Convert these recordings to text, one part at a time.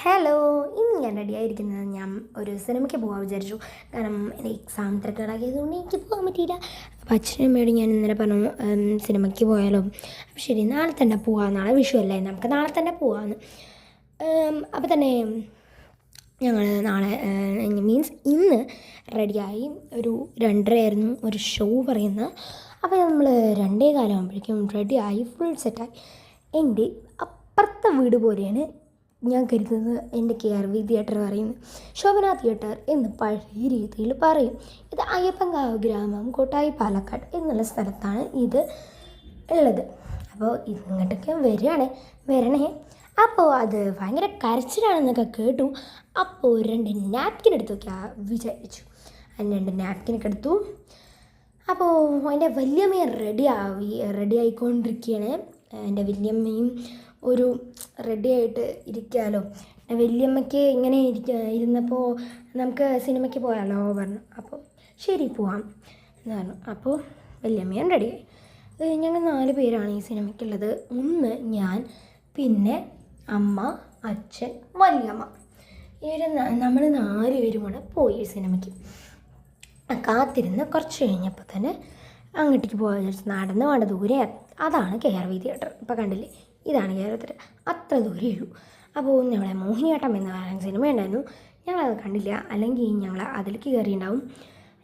Hello, ഇന്ന് ഞാൻ റെഡിയായിരിക്കുന്നത് ഞാൻ ഒരു സിനിമയ്ക്ക് പോകാൻ വിചാരിച്ചു. കാരണം എൻ്റെ എക്സാം തിരക്കിലാക്കിയതുകൊണ്ട് എനിക്ക് പോകാൻ പറ്റിയില്ല. അപ്പോൾ അച്ഛനും അമ്മയോട് ഞാൻ ഇന്നലെ പറഞ്ഞു, സിനിമയ്ക്ക് പോയാലോ. അപ്പോൾ ശരി, നാളെ തന്നെ പോവാം, നാളെ വിഷു അല്ലേ, നമുക്ക് നാളെ തന്നെ പോവാമെന്ന്. അപ്പോൾ തന്നെ ഞങ്ങൾ നാളെ മീൻസ് ഇന്ന് റെഡിയായി. ഒരു 2:30 ഒരു ഷോ പറയുന്നത്. അപ്പോൾ നമ്മൾ 2:15 റെഡിയായി, ഫുൾ സെറ്റായി. എൻ്റെ അപ്പുറത്തെ വീട് പോലെയാണ് ഞാൻ കരുതുന്നത് എൻ്റെ KRV തിയേറ്റർ പറയുന്നത്. ശോഭന തിയേറ്റർ എന്ന് പഴയ രീതിയിൽ പറയും. ഇത് അയ്യപ്പൻകാവ് ഗ്രാമം, കോട്ടായി, പാലക്കാട് എന്നുള്ള സ്ഥലത്താണ് ഇത് ഉള്ളത്. അപ്പോൾ ഇങ്ങോട്ടൊക്കെ വരണേ. അപ്പോൾ അത് ഭയങ്കര കരച്ചിലാണെന്നൊക്കെ കേട്ടു. അപ്പോൾ 2 നാപ്കിൻ എടുത്ത് വയ്ക്കാൻ വിചാരിച്ചു. അതിന് 2 നാപ്കിനൊക്കെ എടുത്തു. അപ്പോൾ എൻ്റെ വല്യമ്മ റെഡിയായിക്കൊണ്ടിരിക്കുകയാണ്. എൻ്റെ വല്യമ്മയും ഒരു റെഡിയായിട്ട് ഇരിക്കാമല്ലോ. വല്യമ്മയ്ക്ക് ഇങ്ങനെ ഇരുന്നപ്പോൾ നമുക്ക് സിനിമയ്ക്ക് പോയാലോ പറഞ്ഞു. അപ്പോൾ ശരി, പോവാം എന്ന് പറഞ്ഞു. അപ്പോൾ വല്യമ്മയും റെഡിയായി. ഞങ്ങൾ 4 പേരാണ് ഈ സിനിമയ്ക്കുള്ളത്. ഒന്ന് ഞാൻ, പിന്നെ അമ്മ, അച്ഛൻ, വല്യമ്മ. നമ്മൾ 4 പേരും കൂടെ പോയി സിനിമയ്ക്ക്. കാത്തിരുന്ന് കുറച്ച് കഴിഞ്ഞപ്പോൾ തന്നെ അങ്ങോട്ടേക്ക് പോകാൻ വിചാരിച്ചു. നടന്ന് വേണ്ട ദൂരെ. അതാണ് KRV തിയേറ്റർ. ഇപ്പോൾ കണ്ടില്ലേ, ഇതാണ് KRV തിയേറ്റർ. അത്ര ദൂരമേ ഉള്ളൂ. അപ്പോൾ നമ്മളെ മോഹിനിയാട്ടം എന്ന് പറയുന്ന സിനിമ ഉണ്ടായിരുന്നു. ഞങ്ങളത് കണ്ടില്ല, അല്ലെങ്കിൽ ഞങ്ങൾ അതിലേക്ക് കയറിയിട്ടുണ്ടാവും.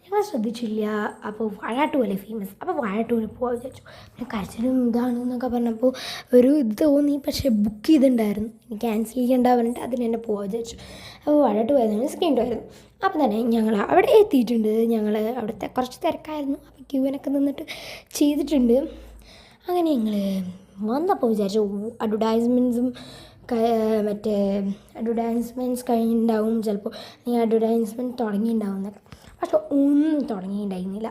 ഞങ്ങൾ ശ്രദ്ധിച്ചില്ല. അപ്പോൾ വാഴാട്ടു പോലെ ഫേമസ്. അപ്പോൾ വാഴാട്ടൂവിൽ പോകാൻ വിചാരിച്ചു. പിന്നെ കരച്ചിലും ഇതാണെന്നൊക്കെ പറഞ്ഞപ്പോൾ ഒരു ഇത് തോന്നി. പക്ഷേ ബുക്ക് ചെയ്തിട്ടുണ്ടായിരുന്നു, ക്യാൻസൽ ചെയ്യേണ്ട പറഞ്ഞിട്ട് അതിന് തന്നെ പോകാൻ വിചാരിച്ചു. അപ്പോൾ വാഴാട്ടു പോയതാണ്, സ്ക്രീൻ ആയിരുന്നു. അപ്പം തന്നെ ഞങ്ങൾ അവിടെ എത്തിയിട്ടുണ്ട്. ഞങ്ങൾ അവിടുത്തെ കുറച്ച് തിരക്കായിരുന്നു. അപ്പോൾ ക്യൂവിനൊക്കെ നിന്നിട്ട് ചെയ്തിട്ടുണ്ട്. അങ്ങനെ ഞങ്ങൾ വന്നപ്പോൾ വിചാരിച്ചു അഡ്വർടൈസ്മെൻറ്റ്സ് കഴിഞ്ഞിട്ടുണ്ടാവും ചിലപ്പോൾ, അല്ലെങ്കിൽ അഡ്വർടൈസ്മെൻറ്റ് തുടങ്ങിയിട്ടുണ്ടാവും എന്നൊക്കെ. പക്ഷെ ഒന്നും തുടങ്ങിയിട്ടുണ്ടായിരുന്നില്ല.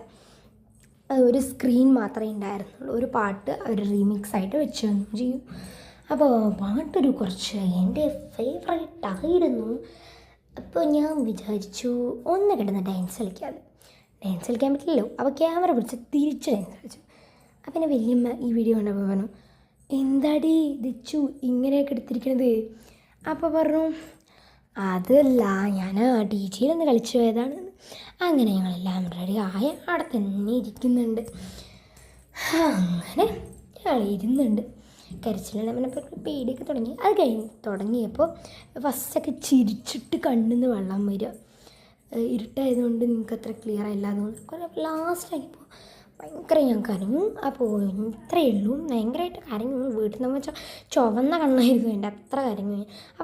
ഒരു സ്ക്രീൻ മാത്രമേ ഉണ്ടായിരുന്നുള്ളൂ. ഒരു പാട്ട് അവർ റീമിക്സ് ആയിട്ട് വെച്ച് തന്നു ചെയ്യും. അപ്പോൾ പാട്ടൊരു കുറച്ച് എൻ്റെ ഫേവറേറ്റ് ആയിരുന്നു. അപ്പോൾ ഞാൻ വിചാരിച്ചു ഒന്ന് കിടന്ന് ഡാൻസ് കളിക്കാൻ പറ്റില്ലല്ലോ. അപ്പോൾ ക്യാമറ പിടിച്ച് തിരിച്ച് ഡാൻസ് കളിച്ചു. അപ്പം എൻ്റെ വല്യമ്മ ഈ വീഡിയോ കണ്ടപ്പോൾ പറഞ്ഞു, എന്താടി ദിച്ചു ഇങ്ങനെയൊക്കെ എടുത്തിരിക്കണത്? അപ്പോൾ പറഞ്ഞു, അതല്ല, ഞാൻ DJയിലൊന്ന് കളിച്ചു പോയതാണ്. അങ്ങനെ ഞങ്ങളെല്ലാം റെഡി ആയ അവിടെ തന്നെ ഇരിക്കുന്നുണ്ട്. അങ്ങനെ ഞങ്ങൾ ഇരുന്നുണ്ട്. കരച്ചിലെല്ലാം പറഞ്ഞപ്പോൾ പേടിയൊക്കെ തുടങ്ങി. അത് തുടങ്ങിയപ്പോൾ ഫസ്റ്റൊക്കെ ചിരിച്ചിട്ട് കണ്ണിന്ന് വെള്ളം വരിക. ഇരുട്ടായതുകൊണ്ട് നിങ്ങൾക്ക് അത്ര ക്ലിയർ ആയില്ല. അതുകൊണ്ട് കുറേ ലാസ്റ്റായപ്പോൾ ഭയങ്കര ഞാൻ കരഞ്ഞു. അപ്പോൾ ഇത്രയേ ഉള്ളൂ. ഭയങ്കരമായിട്ട് കരഞ്ഞു. വീട്ടിൽ നിന്ന് വെച്ചാൽ ചുവന്ന കണ്ണായിരുന്നു എൻ്റെ, അത്ര കരഞ്ഞു.